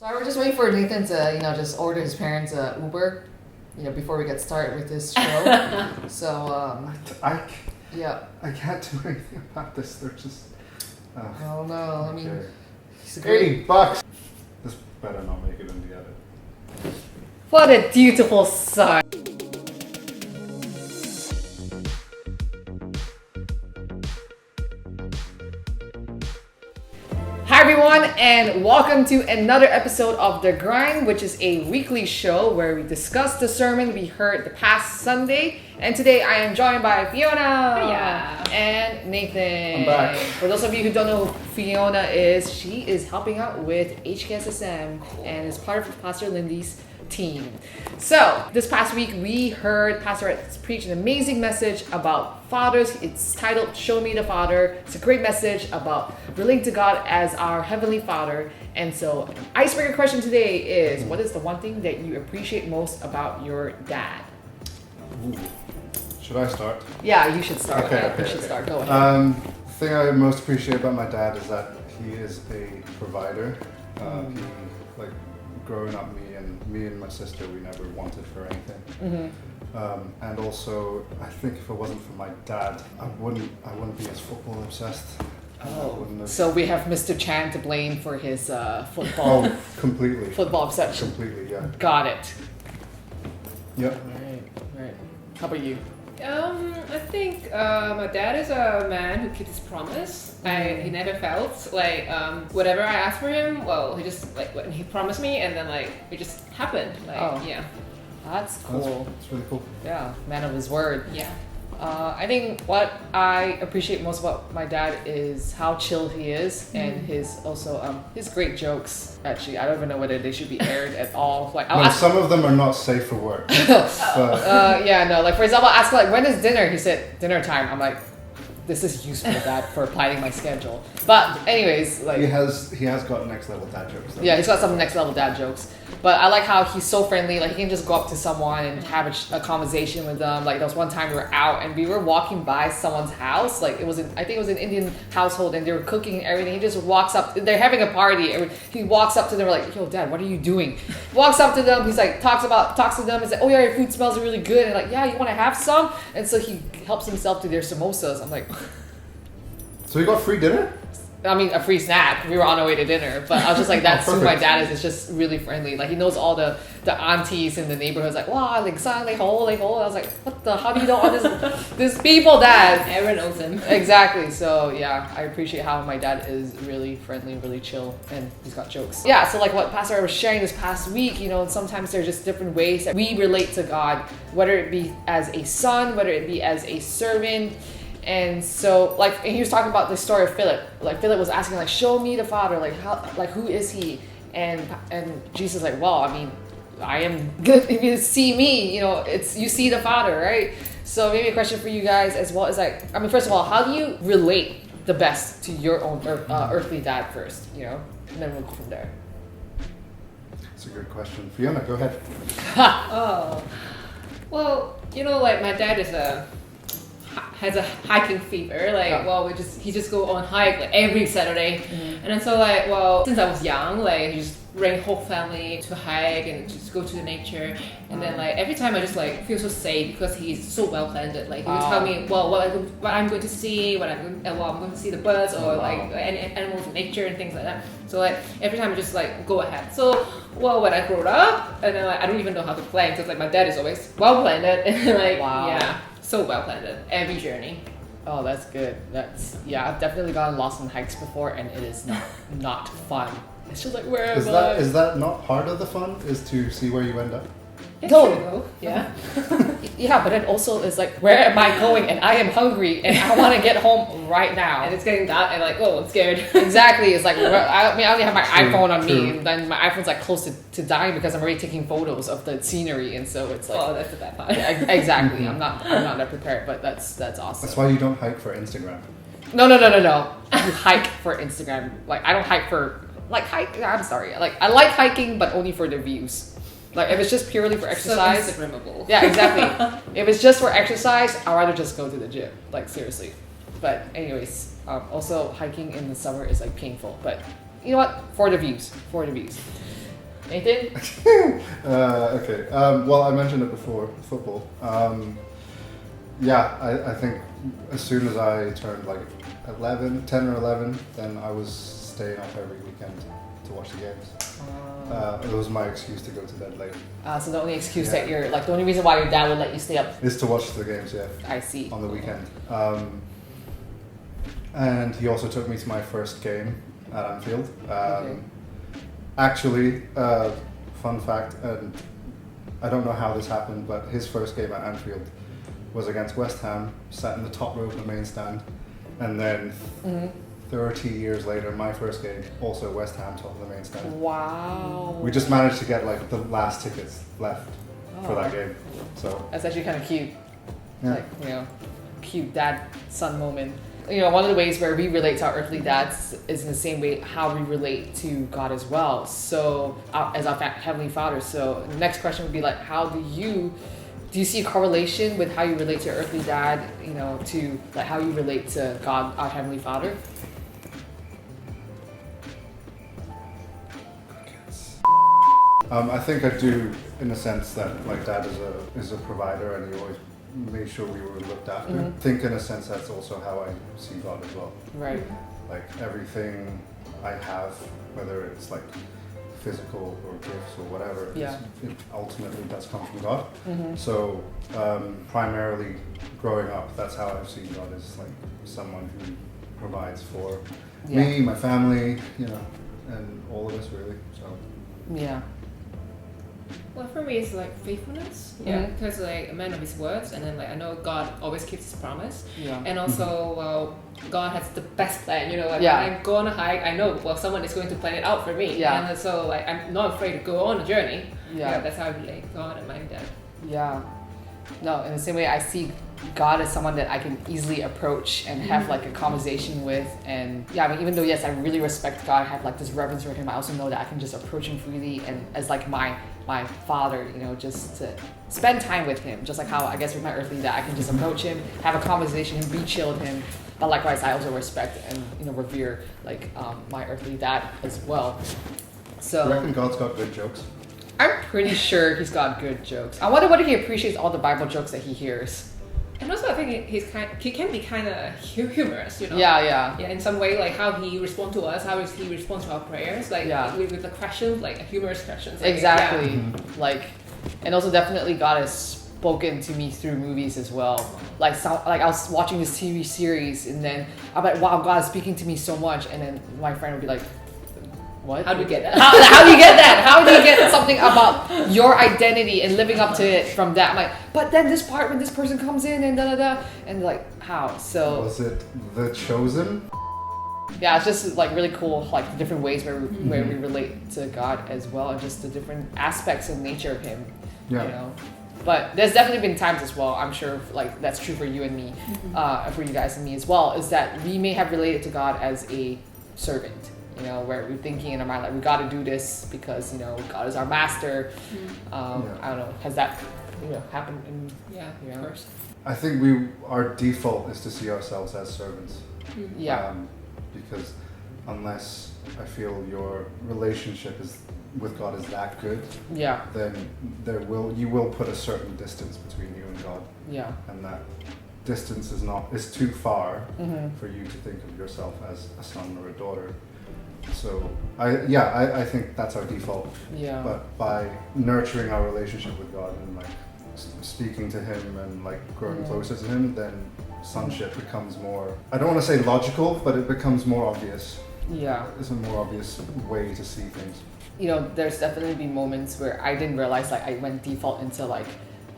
So I was just waiting for Nathan to, just order his parents Uber, before we get started with this show. So, yeah. I can't do anything about this. They're just. I don't know. I mean, okay. he's a great. $80. This better not make it in the edit. What a dutiful son. Hi everyone, and welcome to another episode of The Grind, which is a weekly show where we discuss the sermon we heard the past Sunday. And today I am joined by Fiona. Hiya. And Nathan. I'm back. For those of you who don't know who Fiona is, she is helping out with HKSSM and is part of Pastor Lindy's team. So this past week we heard Pastor Ed preach an amazing message about fathers. It's titled Show Me the Father. It's a great message about relating to God as our Heavenly Father. And so icebreaker question today is, what is the one thing that you appreciate most about your dad? Ooh. Should I start? Yeah, you should start. Okay. Start. Go ahead. The thing I most appreciate about my dad is that he is a provider. He, growing up, me and my sister, we never wanted for anything. And also, I think if it wasn't for my dad, I wouldn't be as football obsessed. So we have Mr. Chan to blame for his football. Oh, completely. Football obsession. Completely, yeah. Got it. Yep. Right. How about you? I think my dad is a man who keeps his promise. He never failed. Whatever I asked for him, well, he just when he promised me, and then it just happened. Yeah. That's cool. That's really cool. Yeah, man of his word. Yeah. I think what I appreciate most about my dad is how chill he is, and his great jokes. Actually, I don't even know whether they should be aired at all. Some of them are not safe for work. But for example, I ask when is dinner? He said dinner time. I'm like, this is useful, Dad, for planning my schedule. But anyways, he has got next level dad jokes. Yeah, he's got some next level dad jokes. But I like how he's so friendly. He can just go up to someone and have a conversation with them. There was one time we were out and we were walking by someone's house. I think it was an Indian household, and they were cooking and everything. He just walks up. They're having a party. And he walks up to them. We're like, "Yo, Dad, what are you doing?" Walks up to them. He's talks to them. He's like, "Oh yeah, your food smells really good." And yeah, you want to have some? And so he helps himself to their samosas. I'm like, so he got free dinner? I mean, a free snack. We were on our way to dinner, but I was just like, that's who my dad is. It's just really friendly. He knows all the aunties in the neighborhood. Wow, son, hole. I was like, what the? How do you know all this people, Dad? Everyone knows him. Exactly. So yeah, I appreciate how my dad is really friendly, really chill, and he's got jokes. Yeah. So what Pastor was sharing this past week, sometimes there's just different ways that we relate to God, whether it be as a son, whether it be as a servant. And so, and he was talking about the story of Philip. Philip was asking, show me the Father. Who is he? And Jesus well, I mean, I am good. If you see me, it's you see the Father, right? So maybe a question for you guys as well is first of all, how do you relate the best to your own earthly dad first? And then we'll go from there. That's a good question. Fiona, go ahead. Oh, well, my dad has a hiking fever. He just go on hike every Saturday. And then since I was young, he just bring whole family to hike and just go to the nature. And then every time I just feel so safe because he's so well planned. He would tell me what I'm going to see, I'm going to see the birds or any animals in nature and things like that. So every time I just go ahead. So when I grew up, and then I don't even know how to plan because my dad is always well planned and yeah. So well planned every journey. Oh, that's good. I've definitely gotten lost on hikes before, and it is not fun. It's just where am I? Is that not part of the fun? Is to see where you end up? No. Yeah. Yeah, but then also it's where am I going? And I am hungry, and I want to get home right now. And it's getting dark, and I'm scared. Exactly. It's I only have my iPhone on me, and then my iPhone's close to dying because I'm already taking photos of the scenery, and so it's oh, that's the bad part. Exactly. I'm not that prepared, but that's awesome. That's why you don't hike for Instagram. No. You hike for Instagram. I don't hike for I'm sorry. I like hiking, but only for the views. If it's just purely for exercise. So Instagrammable. Yeah, exactly. If it's just for exercise, I'd rather just go to the gym. Seriously. But anyways, also hiking in the summer is painful. But you know what? For the views. Nathan? Okay. Well, I mentioned it before, football. Yeah, I think as soon as I turned like 10 or 11, then I was staying up every weekend to watch the games. It was my excuse to go to bed late. So the only excuse that you're like, the only reason why your dad would let you stay up Is to watch the games, yeah. I see. On the weekend. And he also took me to my first game at Anfield. Okay. Actually, fun fact, and I don't know how this happened, but his first game at Anfield was against West Ham, sat in the top row of the main stand, and then 30 years later, my first game, also West Ham, top of the main stand. Wow. We just managed to get like the last tickets left for that game. So that's actually kind of cute. yeah. Like, you know, cute dad-son moment. You know, one of the ways where we relate to our earthly dads is in the same way how we relate to God as well. So, as our Heavenly Father. So, the next question would be like, how do you see a correlation with how you relate to your earthly dad, you know, to like how you relate to God, our Heavenly Father? I think I do, in a sense that like dad is a provider, and he always made sure we were looked after. I think in a sense that's also how I see God as well. Right. Like everything I have, whether it's like physical or gifts or whatever, it ultimately does come from God. So primarily growing up, that's how I've seen God, as like someone who provides for me, my family, you know, and all of us really. So yeah. Well, for me, it's like faithfulness. Yeah, because like a man of his words, and then like I know God always keeps his promise. Yeah. And also, well, God has the best plan. You know, like Yeah. when I go on a hike, I know someone is going to plan it out for me. Yeah. And so like I'm not afraid to go on a journey. Yeah. That's how I relate God and my dad. Yeah. No, in the same way, I see God as someone that I can easily approach and have like a conversation with. And yeah, I mean, even though, yes, I really respect God, I have like this reverence for him, I also know that I can just approach him freely and as like my father, you know, just to spend time with him, just like how I guess with my earthly dad, I can just approach him, have a conversation, and be chill with him. But likewise, I also respect and, you know, revere like my earthly dad as well. So I reckon God's got good jokes. I'm pretty sure he's got good jokes. I wonder whether he appreciates all the Bible jokes that he hears. And also, I think he can be kind of humorous, you know. Yeah. Yeah, in some way, like how he responds to us, how he responds to our prayers, like with the questions, like humorous questions. Like, Exactly. Like, and also definitely God has spoken to me through movies as well. Like I was watching this TV series, and then I'm like, wow, God is speaking to me so much, and then my friend would be like, what? How do you get that? How do you get that? How do you get something about your identity and living up to it from that? I'm like, but then this part when this person comes in and da-da-da, and like, how? So Was it The Chosen? yeah, it's just like really cool, like the different ways where we relate to God as well, and just the different aspects and nature of him. Yeah. You know, but there's definitely been times as well. I'm sure like that's true for you and me, and for you guys and me as well. Is that we may have related to God as a servant. You know, where we're thinking in our mind like we got to do this because, you know, God is our master. I don't know. Has that, you know, happened in of course. I think our default is to see ourselves as servants. Yeah. Because unless I feel your relationship with God is that good, then you will put a certain distance between you and God. Yeah. And that distance is too far for you to think of yourself as a son or a daughter. So I think that's our default. Yeah. But by nurturing our relationship with God and like speaking to him and like growing closer to him, then sonship becomes more, I don't want to say logical, but it becomes more obvious. Yeah. It's a more obvious way to see things. You know, there's definitely been moments where I didn't realize like I went default into like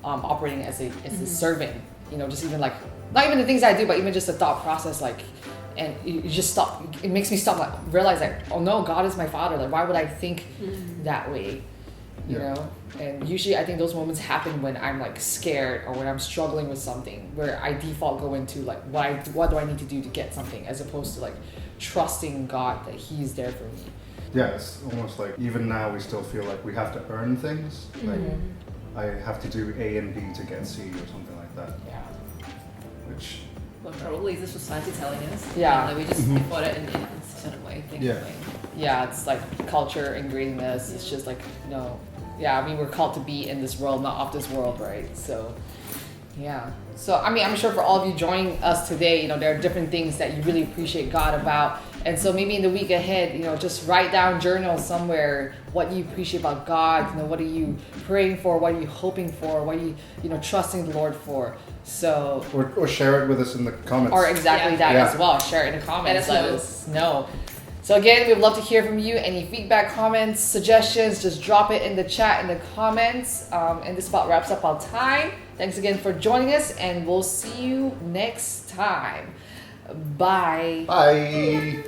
operating as a servant. You know, just even like not even the things I do, but even just the thought process, like, and you just stop. It makes me stop, like realize like, oh no, God is my father. Like, why would I think that way? You know. And usually, I think those moments happen when I'm like scared or when I'm struggling with something, where I default go into like, what do I need to do to get something, as opposed to like trusting God that He's there for me. Yeah, it's almost like even now we still feel like we have to earn things. Like I have to do A and B to get C or something like that. Yeah. Which. Well, probably is the society telling us. Yeah. Like we just thought it in a certain way. Yeah. yeah, it's like culture ingrained in us. It's just like, yeah, I mean, we're called to be in this world, not of this world, right? So, yeah. So, I mean, I'm sure for all of you joining us today, there are different things that you really appreciate God about. And so maybe in the week ahead, just write down, journal somewhere what you appreciate about God. What are you praying for? What are you hoping for? What are you, trusting the Lord for? So, or share it with us in the comments. Or exactly that as well. Share it in the comments. Let us know. So again, we'd love to hear from you. Any feedback, comments, suggestions, just drop it in the chat in the comments. And this about wraps up our time. Thanks again for joining us, and we'll see you next time. Bye. Bye.